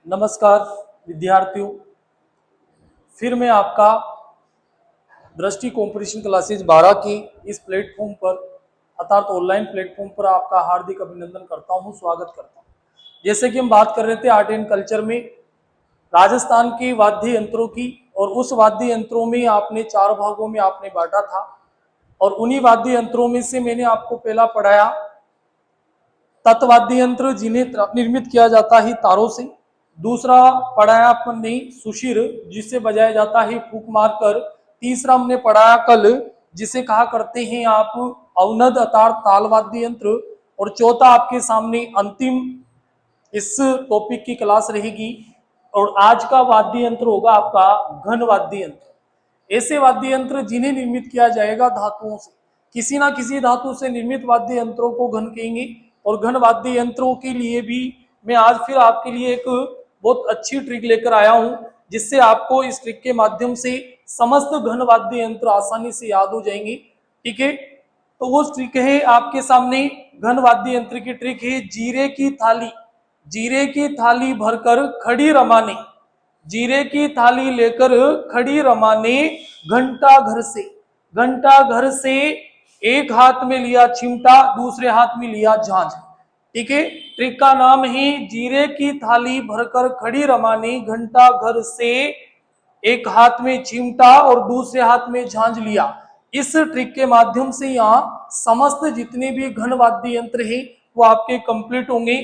नमस्कार विद्यार्थियों, फिर मैं आपका दृष्टि कंपटीशन क्लासेज 12 की इस प्लेटफॉर्म पर अर्थात ऑनलाइन प्लेटफॉर्म पर आपका हार्दिक अभिनंदन करता हूं, स्वागत करता हूं। जैसे कि हम बात कर रहे थे आर्ट एंड कल्चर में राजस्थान के वाद्य यंत्रों की, और उस वाद्य यंत्रों में आपने 4 भागों में आपने बांटा था, और उन्हीं वाद्य यंत्रों में से मैंने आपको पहला पढ़ाया तत्वाद्य यंत्र जिन्हें निर्मित किया जाता है तारों से। दूसरा पढ़ाया अपन ने सुशिर जिसे बजाया जाता है फूंक मारकर। तीसरा हमने पढ़ाया कल जिसे कहा करते हैं आप अवनद अर्थात तालवाद्य यंत्र। और चौथा आपके सामने अंतिम इस टॉपिक की क्लास रहेगी, और आज का वाद्य यंत्र होगा आपका घन वाद्य यंत्र। ऐसे वाद्य यंत्र जिन्हें निर्मित किया जाएगा धातुओं से, किसी ना किसी धातु से निर्मित वाद्य यंत्रों को घन कहेंगे। और घन वाद्य यंत्रों के लिए भी मैं आज फिर आपके लिए एक बहुत अच्छी ट्रिक लेकर आया हूं, जिससे आपको इस ट्रिक के माध्यम से समस्त घन वाद्य यंत्र आसानी से याद हो जाएंगे। ठीक है, तो वो ट्रिक है आपके सामने घन वाद्य यंत्र की ट्रिक है जीरे की थाली। जीरे की थाली भरकर खड़ी रमाने, जीरे की थाली लेकर खड़ी रमाने, घंटा घर से, घंटा घर से एक हाथ में लिया चिमटा, दूसरे हाथ में लिया झांझ। ठीक है, ट्रिक का नाम है जीरे की थाली भरकर खड़ी रमाने, घंटा घर से एक हाथ में चिमटा और दूसरे हाथ में झांझ लिया। इस ट्रिक के माध्यम से यहाँ समस्त जितने भी घन वाद्य यंत्र है वो आपके कंप्लीट होंगे।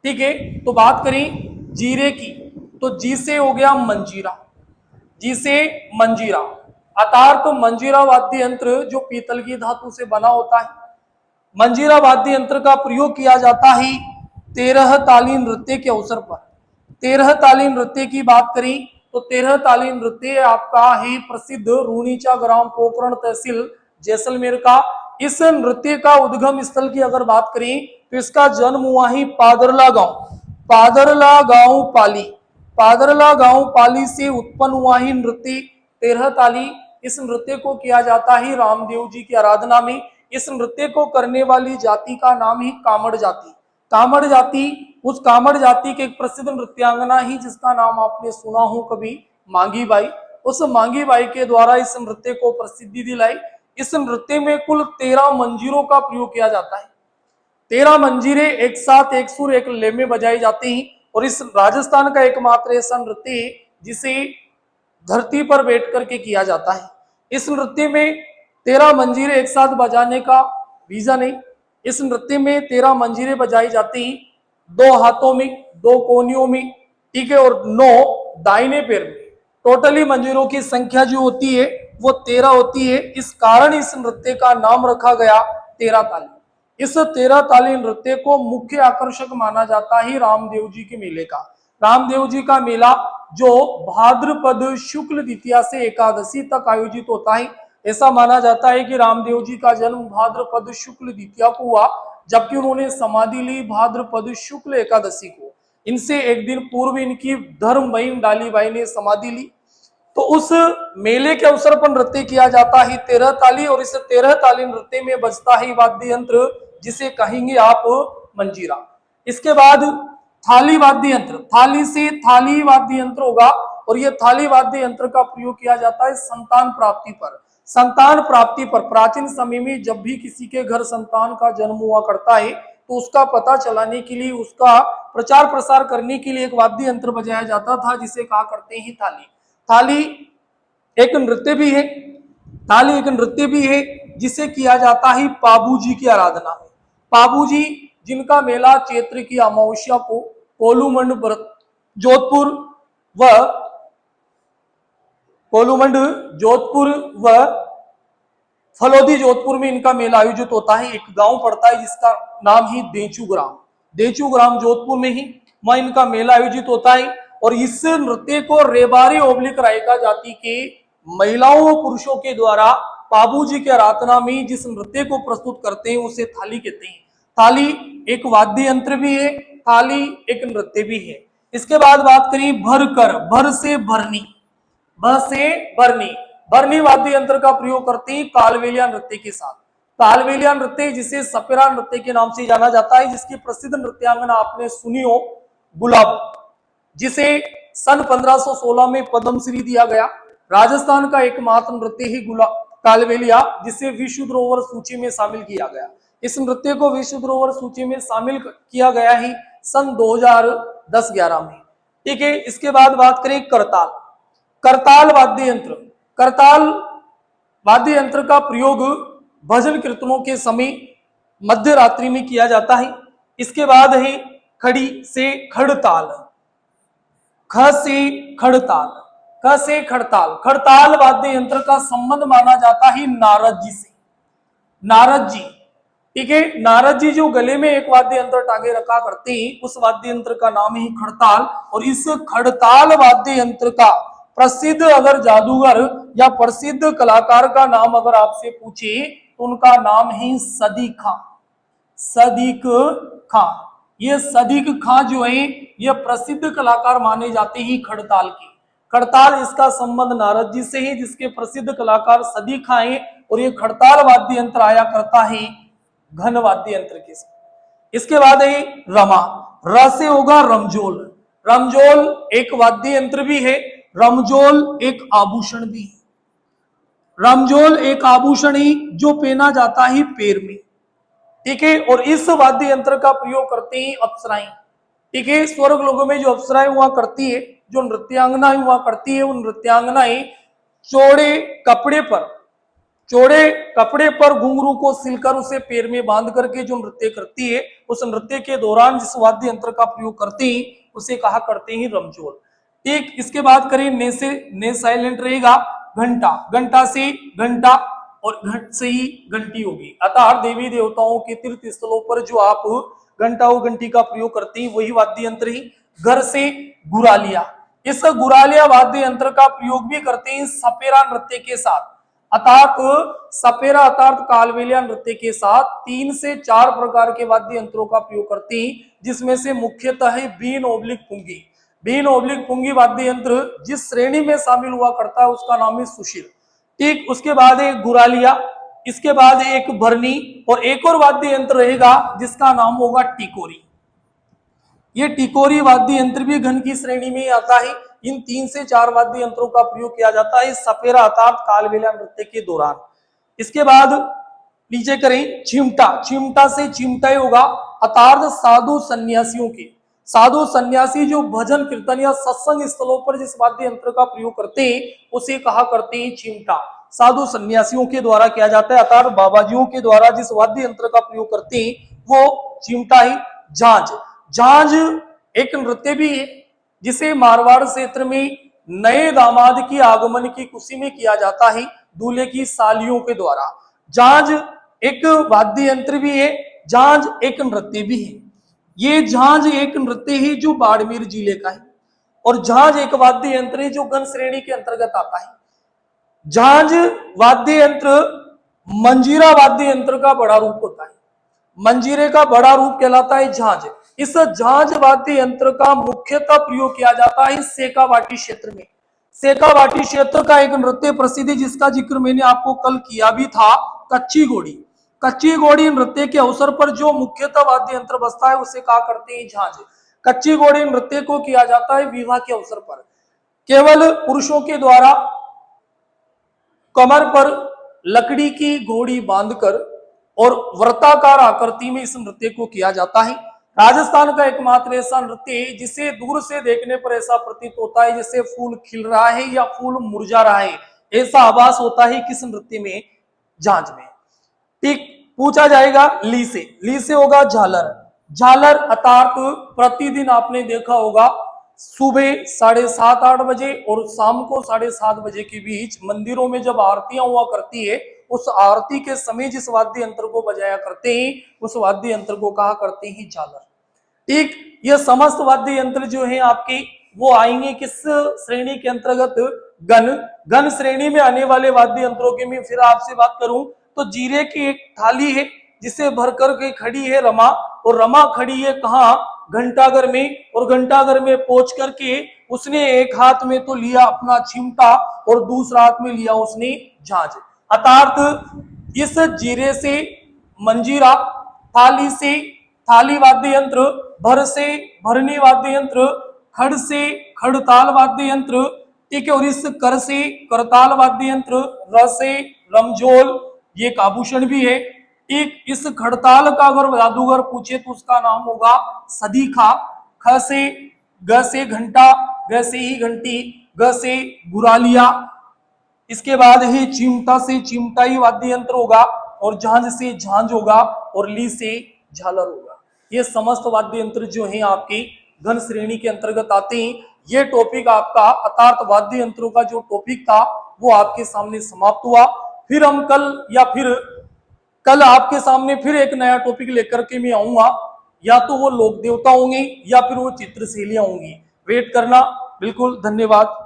ठीक है, तो बात करें जीरे की, तो जी से हो गया मंजीरा, जी से मंजीरा अर्थात मंजीरा वाद्य यंत्र जो पीतल की धातु से बना होता है। मंजीरा वाद्य यंत्र का प्रयोग किया जाता है 13 ताली नृत्य के अवसर पर। 13 ताली नृत्य की बात करें तो 13 ताली नृत्य आपका है प्रसिद्ध रूणीचा ग्राम पोखरण तहसील जैसलमेर का। इस नृत्य का उद्गम स्थल की अगर बात करें तो इसका जन्म हुआ ही पादरला गांव, पादरला गांव पाली, पादरला गांव पाली से उत्पन्न हुआ ही नृत्य 13 ताली। इस नृत्य को किया जाता है रामदेव जी की आराधना में। इस नृत्य को करने वाली जाति का नाम ही कामड़ जाति। कामड़ जाति, उस कामड़ जाति के एक प्रसिद्ध नृत्यांगना ही जिसका नाम आपने सुना हो कभी, मांगी बाई। उस मांगी बाई के द्वारा इस नृत्य को प्रसिद्धि दिलाई। इस नृत्य में कुल 13 मंजीरों का प्रयोग किया जाता है। 13 मंजीरे एक साथ एक सुर एक लय में बजाई जाते हैं। और इस राजस्थान का एकमात्र ऐसा नृत्य है जिसे धरती पर बैठ करके किया जाता है। इस नृत्य में 13 मंजीरे एक साथ बजाने का रीजन है, इस नृत्य में 13 मंजीरे बजाई जाती हैं, 2 हाथों में, 2 कोनियों में। ठीक है, और 9 दाहिने पैर में। टोटली मंजीरों की संख्या जो होती है वो 13 होती है। इस कारण इस नृत्य का नाम रखा गया 13 ताली। इस 13 ताली नृत्य को मुख्य आकर्षक माना जाता है रामदेव जी के मेले का। रामदेव जी का मेला जो भाद्रपद शुक्ल द्वितीया से एकादशी तक आयोजित होता है। ऐसा माना जाता है कि रामदेव जी का जन्म भाद्रपद शुक्ल द्वितीया को हुआ, जबकि उन्होंने समाधि ली भाद्रपद शुक्ल एकादशी को। इनसे एक दिन पूर्व इनकी धर्म बहन डालीबाई ने समाधि ली। तो उस मेले के अवसर पर नृत्य किया जाता है 13 ताली, और इस 13 ताली नृत्य में बजता है वाद्य यंत्र जिसे कहेंगे आप मंजीरा। इसके बाद थाली वाद्य यंत्र, थाली से थाली वाद्य यंत्र होगा, और यह थाली वाद्य यंत्र का प्रयोग किया जाता है संतान प्राप्ति पर। संतान प्राप्ति पर प्राचीन समय में जब भी किसी के घर संतान का जन्म हुआ करता है तो उसका पता चलाने के लिए, उसका प्रचार प्रसार करने के लिए एक वाद्य यंत्र बजाया जाता था जिसे कहा करते हैं थाली। थाली एक नृत्य भी है, थाली एक नृत्य भी है जिसे किया जाता है पाबूजी की आराधना में। पाबूजी जिनका मेला चैत्र की अमावस्या को कोलूमंड जोधपुर व कोलूमंड जोधपुर व फलोदी जोधपुर में इनका मेला आयोजित होता है। एक गांव पड़ता है जिसका नाम ही देचू ग्राम, देचू ग्राम जोधपुर में ही वहां इनका मेला आयोजित होता है। और इस नृत्य को रेबारी ओब्लिक रायका जाति के महिलाओं और पुरुषों के द्वारा पाबूजी के आराधना में जिस नृत्य को प्रस्तुत करते हैं उसे थाली कहते हैं। थाली एक वाद्य यंत्र भी है, थाली एक नृत्य भी है। इसके बाद बात करें भर कर, भर से भरनी, भर से भरनी, भरनी वाद्य यंत्र का प्रयोग करते हैं कालबेलिया नृत्य के साथ। कालबेलिया नृत्य जिसे सपेरा नृत्य के नाम से जाना जाता है, जिसकी प्रसिद्ध नृत्यांगना आपने सुनी हो गुलाब, जिसे सन 1516 में पद्मश्री दिया गया। राजस्थान का एकमात्र नृत्य ही कालबेलिया, जिसे विश्व धरोहर सूची में शामिल किया गया। इस नृत्य को विश्व धरोहर सूची में शामिल किया गया ही सन 2010-11 में। ठीक है, इसके बाद बात करें करताल। करताल वाद्य यंत्र। करताल वाद्य यंत्र का प्रयोग भजन कीर्तनों के समय मध्य रात्रि में किया जाता है। इसके बाद है खड़ी से खड़ताल। ख से खड़ताल, क से खड़ताल। खड़ताल वाद्य यंत्र का संबंध माना जाता है नारद जी से। नारद जी, ठीक है, नारद जी जो गले में एक वाद्य यंत्र टांगे रखा करते हैं, उस वाद्य यंत्र का नाम है खड़ताल। और इस खड़ताल वाद्य यंत्र का प्रसिद्ध अगर जादूगर या प्रसिद्ध कलाकार का नाम अगर आपसे पूछे तो उनका नाम है सदीक खां। सदीक खां, ये सदीक खां जो है ये प्रसिद्ध कलाकार माने जाते हैं खड़ताल के। खड़ताल इसका संबंध नारद जी से है, जिसके प्रसिद्ध कलाकार सदीक खां है। और ये खड़ताल वाद्य यंत्र आया करता है घन वाद्य यंत्र के साथ। इसके बाद है रमा। र से होगा रमजोल। रमजोल एक वाद्य यंत्र भी है, रमजोल एक आभूषण भी है। रमजोल एक आभूषण ही जो पहना जाता है पैर में। ठीक है, और इस वाद्य यंत्र का प्रयोग करते हैं अप्सराएं। ठीक है, स्वर्ग लोगों में जो अप्सराएं हुआ करती है, जो नृत्यांगनाएं हुआ करती है, उन नृत्यांगनाएं चौड़े कपड़े पर घुंघरू को सिलकर उसे पैर में बांध करके जो नृत्य करती है, उस नृत्य के दौरान जिस वाद्य यंत्र का प्रयोग करते हैं उसे कहा करते हैं रमजोल। ठीक, इसके बाद करें ने से, ने साइलेंट रहेगा घंटा। घंटा से घंटा और घंट से ही घंटी होगी। अतः देवी देवताओं के तीर्थ स्थलों पर जो आप घंटा और घंटी का प्रयोग करते हैं वही वाद्य यंत्र ही। घर से गुरालिया। इस गुरालिया वाद्य यंत्र का प्रयोग भी करते हैं सपेरा नृत्य के साथ, अर्थात सपेरा अर्थात कालबेलिया नृत्य के साथ 3 से 4 प्रकार के वाद्य यंत्रों का प्रयोग करते हैं, जिसमें से मुख्यतः है बीन ओब्लिक पुंगी। बीन ओब्लिक पुंगी वाद्य यंत्र जिस श्रेणी में शामिल हुआ करता है उसका नाम है सुशील। ठीक, उसके बाद है गुरालिया, इसके बाद है एक भरनी, और एक और वाद्य यंत्र रहेगा जिसका नाम होगा टिकोरी। ये टिकोरी वाद्य यंत्र भी घन की श्रेणी में आता है। इन 3 से 4 वाद्य यंत्रों का प्रयोग किया जाता है सपेरा अर्थात कालबेलिया नृत्य के दौरान। इसके बाद नीचे करें चिमटा। चिमटा से चिमटा होगा अर्थात साधु सन्यासियों के। साधु सन्यासी जो भजन कीर्तन या सत्संग स्थलों पर जिस वाद्य यंत्र का प्रयोग करते हैं उसे कहा करते हैं चिमटा। साधु सन्यासियों के द्वारा किया जाता है, अर्थात बाबाजियों के द्वारा जिस वाद्य यंत्र का प्रयोग करते हैं वो चिमटा ही। झांझ। झांझ एक नृत्य भी है जिसे मारवाड़ क्षेत्र में नए दामाद की आगमन की खुशी में किया जाता है दूल्हे की सालियों के द्वारा। झांझ एक वाद्य यंत्र भी है, झांझ एक नृत्य भी है। ये झांझ एक नृत्य है जो बाड़मेर जिले का है, और झांझ एक वाद्य यंत्र है जो गण श्रेणी के अंतर्गत आता है। झांझ वाद्य यंत्र मंजीरा वाद्य यंत्र का बड़ा रूप होता है। मंजीरे का बड़ा रूप कहलाता है झांझ। इस झांझ वाद्य यंत्र का मुख्यतः प्रयोग किया जाता है सेकावाटी क्षेत्र में। सेकावाटी क्षेत्र का एक नृत्य प्रसिद्ध है जिसका जिक्र मैंने आपको कल किया भी था, कच्ची घोड़ी। कच्ची घोड़ी नृत्य के अवसर पर जो मुख्यतः वाद्य यंत्र बजता है उसे कहा करते हैं झांझ। कच्ची घोड़ी नृत्य को किया जाता है विवाह के अवसर पर। केवल पुरुषों के द्वारा कमर पर लकड़ी की घोड़ी बांधकर और वृत्ताकार आकृति में इस नृत्य को किया जाता है। राजस्थान का एकमात्र ऐसा नृत्य है जिसे दूर से देखने पर ऐसा प्रतीत होता है जैसे फूल खिल रहा है या फूल मुरझा रहा है, ऐसा आभास होता है किस नृत्य में, झांझ में। ठीक, पूछा जाएगा ली से। ली से होगा झालर। झालर अर्थात प्रतिदिन आपने देखा होगा सुबह 7:30-8 बजे और शाम को 7:30 बजे के बीच मंदिरों में जब आरतियां हुआ करती है, उस आरती के समय जिस वाद्य यंत्र को बजाया करते हैं उस वाद्य यंत्र को कहा करते हैं झालर। ठीक, ये समस्त वाद्य यंत्र जो है आपके वो आएंगे किस श्रेणी के अंतर्गत, गण श्रेणी में आने वाले वाद्य यंत्रों के मैं फिर आपसे बात करूं तो जीरे की एक थाली है जिसे भरकर के खड़ी है रमा, और रमा खड़ी है कहाँ, घंटाघर में, और घंटाघर में पहुंच करके उसने एक हाथ में तो लिया अपना चिमटा और दूसरा हाथ में लिया उसने झांझ। अर्थात इस जीरे से मंजीरा, थाली से थाली वाद्य यंत्र, भर से भरनी वाद्य यंत्र, खड़ से खड़ताल वाद्य यंत्र, ठीक है। और इस कर से करताल वाद्य यंत्र, र से रमझोल, ये एक आभूषण भी है। एक इस खड़ताल का अगर जादूगर पूछे तो उसका नाम होगा सदीखा। ख से ग से घंटा, ग से ही घंटी, ग से गुरालिया। इसके बाद ही चिमटा से चिमटाई वाद्य यंत्र होगा, और झांझ से झांझ होगा, और ली से झालर होगा। ये समस्त वाद्य यंत्र जो है आपके घन श्रेणी के अंतर्गत आते हैं। ये टॉपिक आपका अर्थात वाद्य यंत्रों का जो टॉपिक था वो आपके सामने समाप्त हुआ। फिर हम कल आपके सामने फिर एक नया टॉपिक लेकर के मैं आऊंगा। या तो वो लोक देवता होंगे या फिर वो चित्रशैलियां होंगी। वेट करना। बिल्कुल, धन्यवाद।